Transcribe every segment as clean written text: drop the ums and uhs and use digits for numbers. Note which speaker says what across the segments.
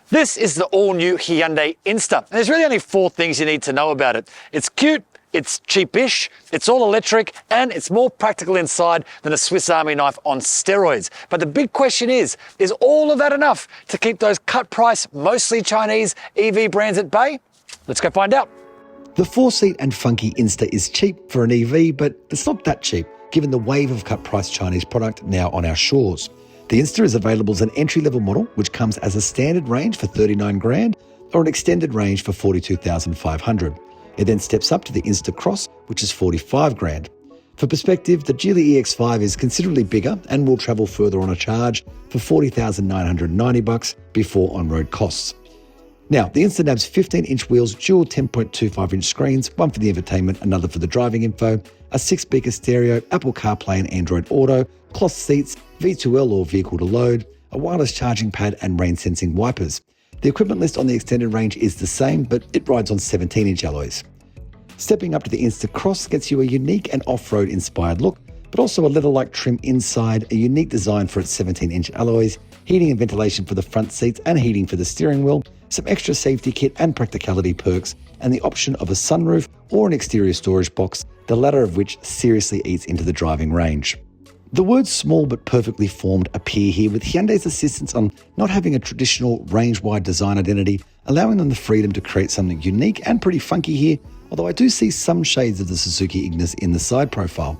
Speaker 1: This is the all-new Hyundai Inster. And there's really only 4 things you need to know about it. It's cute, it's cheapish, it's all electric, and it's more practical inside than a Swiss Army knife on steroids. But the big question is all of that enough to keep those cut-price, mostly Chinese EV brands at bay? Let's go find out.
Speaker 2: The 4-seat and funky Inster is cheap for an EV, but it's not that cheap, given the wave of cut-price Chinese product now on our shores. The Inster is available as an entry-level model, which comes as a standard range for 39 grand or an extended range for 42,500. It then steps up to the Inster Cross, which is 45 grand. For perspective, the Geely EX5 is considerably bigger and will travel further on a charge for $40,990 before on-road costs. Now, the Inster nabs 15-inch wheels, dual 10.25-inch screens, one for the infotainment, another for the driving info, a 6-speaker stereo, Apple CarPlay and Android Auto, cloth seats, V2L or vehicle to load, a wireless charging pad and rain-sensing wipers. The equipment list on the extended range is the same, but it rides on 17-inch alloys. Stepping up to the Inster Cross gets you a unique and off-road inspired look, but also a leather-like trim inside, a unique design for its 17-inch alloys, heating and ventilation for the front seats and heating for the steering wheel, some extra safety kit and practicality perks, and the option of a sunroof or an exterior storage box, the latter of which seriously eats into the driving range. The words small but perfectly formed appear here with Hyundai's assistance on not having a traditional range-wide design identity, allowing them the freedom to create something unique and pretty funky here, although I do see some shades of the Suzuki Ignis in the side profile.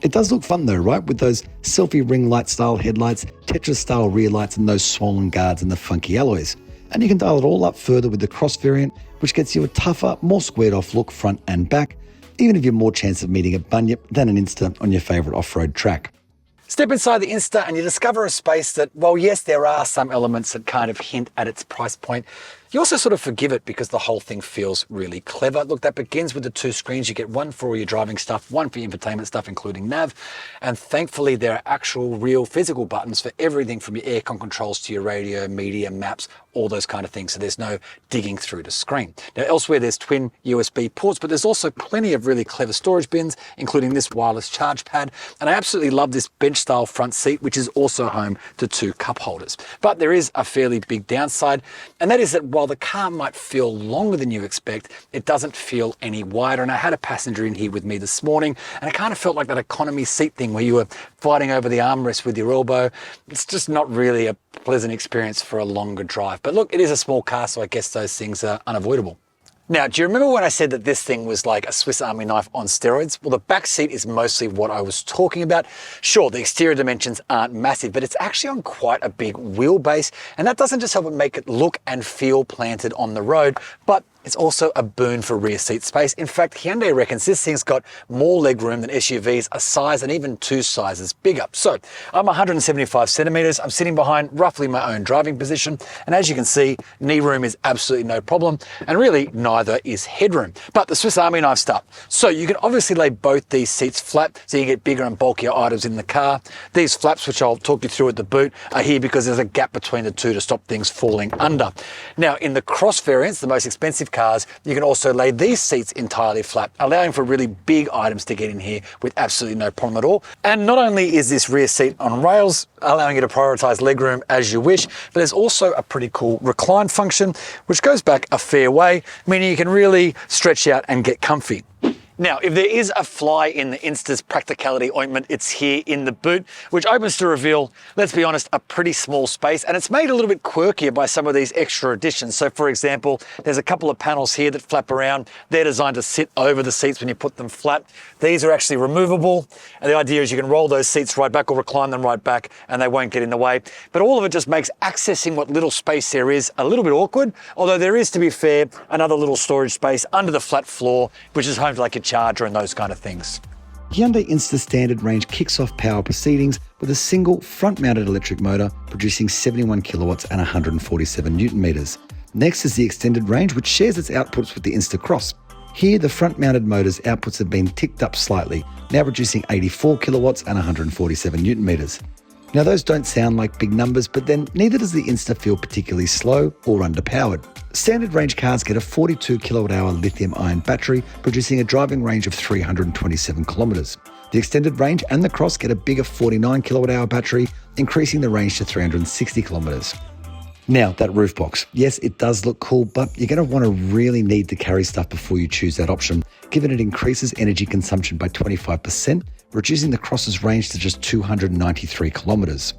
Speaker 2: It does look fun though, right? With those selfie ring light style headlights, Tetris style rear lights and those swollen guards and the funky alloys. And you can dial it all up further with the Cross variant, which gets you a tougher, more squared off look front and back, even if you're more chance of meeting a bunyip than an Inster on your favourite off-road track.
Speaker 1: Step inside the Inster and you discover a space that, well, yes, there are some elements that kind of hint at its price point. You also sort of forgive it because the whole thing feels really clever. Look, that begins with the 2 screens. You get one for all your driving stuff, one for your infotainment stuff, including nav. And thankfully, there are actual, real physical buttons for everything from your aircon controls to your radio, media, maps, all those kind of things. So there's no digging through the screen. Now, elsewhere, there's twin USB ports, but there's also plenty of really clever storage bins, including this wireless charge pad. And I absolutely love this bench-style front seat, which is also home to 2 cup holders. But there is a fairly big downside, and that is that while the car might feel longer than you expect, it doesn't feel any wider. And I had a passenger in here with me this morning, and it kind of felt like that economy seat thing where you were fighting over the armrest with your elbow. It's just not really a pleasant experience for a longer drive. But look, it is a small car, so I guess those things are unavoidable. Now, do you remember when I said that this thing was like a Swiss Army knife on steroids? Well, the back seat is mostly what I was talking about. Sure, the exterior dimensions aren't massive, but it's actually on quite a big wheelbase, and that doesn't just help it make it look and feel planted on the road, but it's also a boon for rear seat space. In fact, Hyundai reckons this thing's got more legroom than SUVs, a size and even 2 sizes bigger. So I'm 175 centimeters. I'm sitting behind roughly my own driving position. And as you can see, knee room is absolutely no problem. And really neither is headroom. But the Swiss Army knife stuff. So you can obviously lay both these seats flat so you get bigger and bulkier items in the car. These flaps, which I'll talk you through at the boot, are here because there's a gap between the 2 to stop things falling under. Now in the Cross variants, the most expensive cars, you can also lay these seats entirely flat, allowing for really big items to get in here with absolutely no problem at all. And not only is this rear seat on rails, allowing you to prioritize legroom as you wish, but there's also a pretty cool recline function, which goes back a fair way, meaning you can really stretch out and get comfy. Now, if there is a fly in the Inster's Practicality ointment, it's here in the boot, which opens to reveal, let's be honest, a pretty small space. And it's made a little bit quirkier by some of these extra additions. So for example, there's a couple of panels here that flap around. They're designed to sit over the seats when you put them flat. These are actually removable. And the idea is you can roll those seats right back or recline them right back and they won't get in the way. But all of it just makes accessing what little space there is a little bit awkward. Although there is, to be fair, another little storage space under the flat floor, which is home to like a charger and those kind of things.
Speaker 2: Hyundai Inster standard range kicks off power proceedings with a single front-mounted electric motor producing 71 kilowatts and 147 newton meters. Next is the extended range, which shares its outputs with the Inster Cross. Here, the front-mounted motor's outputs have been ticked up slightly, now producing 84 kilowatts and 147 newton meters. Now, those don't sound like big numbers, but then neither does the Inster feel particularly slow or underpowered. Standard range cars get a 42 kilowatt-hour lithium-ion battery, producing a driving range of 327 kilometers. The extended range and the Cross get a bigger 49 kilowatt-hour battery, increasing the range to 360 kilometers. Now, that roof box. Yes, it does look cool, but you're going to want to really need to carry stuff before you choose that option, given it increases energy consumption by 25%, reducing the Cross's range to just 293 kilometers.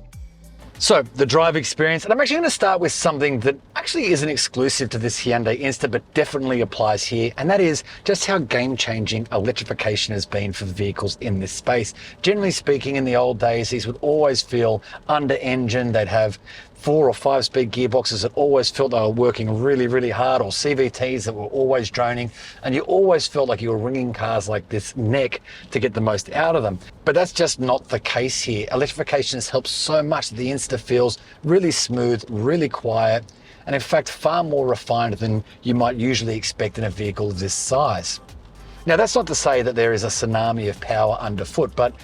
Speaker 1: So the drive experience, and I'm actually going to start with something that actually isn't exclusive to this Hyundai Inster, but definitely applies here, and that is just how game-changing electrification has been for vehicles in this space. Generally speaking, in the old days, these would always feel under-engined. They'd have 4 or 5 speed gearboxes that always felt they were working really, really hard, or CVTs that were always droning, and you always felt like you were wringing cars like this neck to get the most out of them. But that's just not the case here. Electrification has helped so much that the Insta feels really smooth, really quiet, and in fact far more refined than you might usually expect in a vehicle of this size. Now, that's not to say that there is a tsunami of power underfoot, but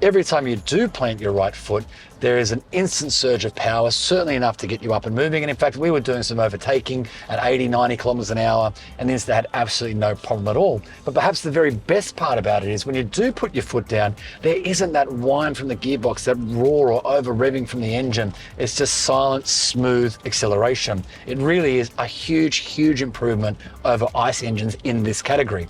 Speaker 1: every time you do plant your right foot, there is an instant surge of power, certainly enough to get you up and moving. And in fact, we were doing some overtaking at 80, 90 kilometers an hour, and the Insta had absolutely no problem at all. But perhaps the very best part about it is when you do put your foot down, there isn't that whine from the gearbox, that roar or over revving from the engine. It's just silent, smooth acceleration. It really is a huge, huge improvement over ICE engines in this category.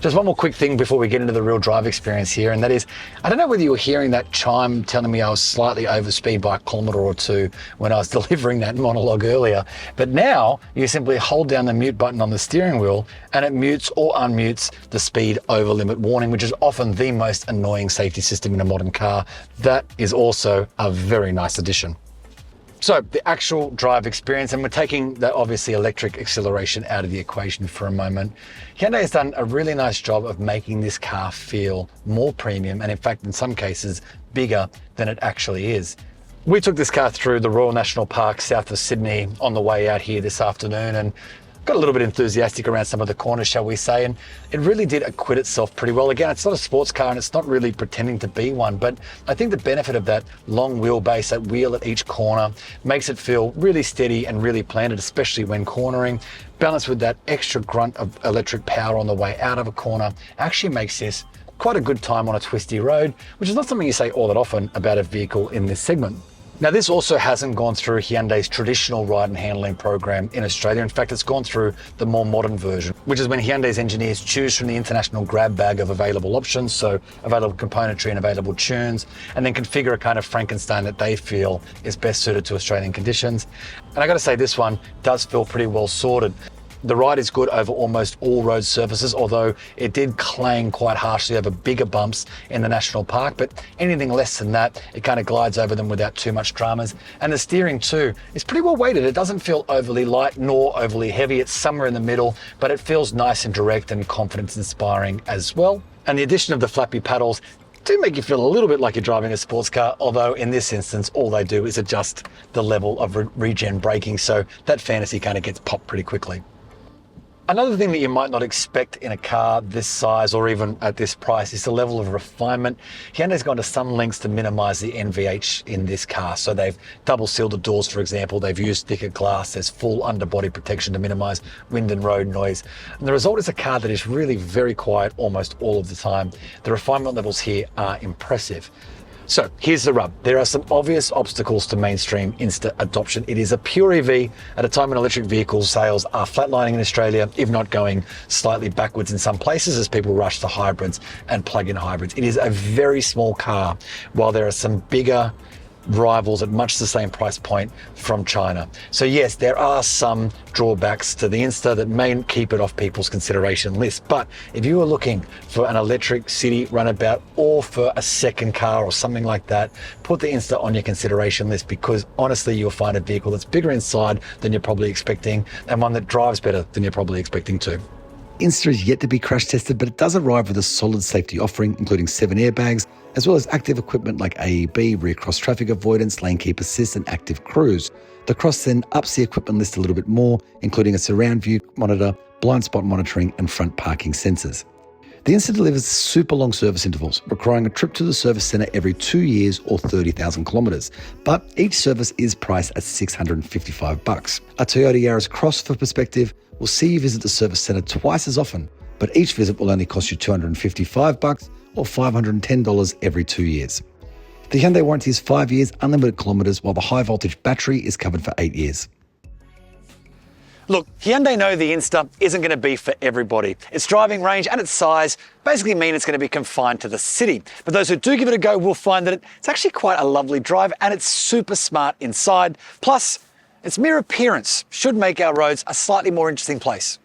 Speaker 1: Just one more quick thing before we get into the real drive experience here, and that is, I don't know whether you were hearing that chime telling me I was slightly over speed by a kilometre or two when I was delivering that monologue earlier, but now you simply hold down the mute button on the steering wheel and it mutes or unmutes the speed over limit warning, which is often the most annoying safety system in a modern car. That is also a very nice addition. So the actual drive experience, and we're taking the obviously electric acceleration out of the equation for a moment. Hyundai has done a really nice job of making this car feel more premium, and in fact, in some cases, bigger than it actually is. We took this car through the Royal National Park south of Sydney on the way out here this afternoon, and got a little bit enthusiastic around some of the corners, shall we say, and it really did acquit itself pretty well. Again, it's not a sports car and it's not really pretending to be one, but I think the benefit of that long wheelbase, that wheel at each corner, makes it feel really steady and really planted, especially when cornering. Balanced with that extra grunt of electric power on the way out of a corner, actually makes this quite a good time on a twisty road, which is not something you say all that often about a vehicle in this segment. Now, this also hasn't gone through Hyundai's traditional ride and handling program in Australia. In fact, it's gone through the more modern version, which is when Hyundai's engineers choose from the international grab bag of available options, so available componentry and available tunes, and then configure a kind of Frankenstein that they feel is best suited to Australian conditions. And I got to say, this one does feel pretty well sorted. The ride is good over almost all road surfaces, although it did clang quite harshly over bigger bumps in the national park, but anything less than that, it kind of glides over them without too much dramas. And the steering too is pretty well weighted. It doesn't feel overly light nor overly heavy. It's somewhere in the middle, but it feels nice and direct and confidence inspiring as well. And the addition of the flappy paddles do make you feel a little bit like you're driving a sports car, although in this instance, all they do is adjust the level of regen braking, so that fantasy kind of gets popped pretty quickly. Another thing that you might not expect in a car this size or even at this price is the level of refinement. Hyundai's gone to some lengths to minimize the NVH in this car. So they've double sealed the doors, for example. They've used thicker glass. There's full underbody protection to minimize wind and road noise. And the result is a car that is really very quiet almost all of the time. The refinement levels here are impressive. So here's the rub. There are some obvious obstacles to mainstream Insta adoption. It is a pure EV at a time when electric vehicle sales are flatlining in Australia, if not going slightly backwards in some places as people rush to hybrids and plug-in hybrids. It is a very small car, while there are some bigger rivals at much the same price point from China. So yes, there are some drawbacks to the Insta that may keep it off people's consideration list. But if you are looking for an electric city runabout or for a second car or something like that, put the Insta on your consideration list, because honestly, you'll find a vehicle that's bigger inside than you're probably expecting and one that drives better than you're probably expecting too.
Speaker 2: Insta is yet to be crash tested, but it does arrive with a solid safety offering, including 7 airbags, as well as active equipment like AEB, rear cross traffic avoidance, lane keep assist, and active cruise. The Cross then ups the equipment list a little bit more, including a surround view monitor, blind spot monitoring, and front parking sensors. The Insta delivers super long service intervals, requiring a trip to the service centre every 2 years or 30,000 kilometres. But each service is priced at $655. A Toyota Yaris Cross, for perspective, will see you visit the service centre twice as often, but each visit will only cost you $255 or $510 every 2 years. The Hyundai warranty is 5 years, unlimited kilometres, while the high voltage battery is covered for 8 years.
Speaker 1: Look, Hyundai know the Inster isn't going to be for everybody. Its driving range and its size basically mean it's going to be confined to the city. But those who do give it a go will find that it's actually quite a lovely drive and it's super smart inside. Plus, its mere appearance should make our roads a slightly more interesting place.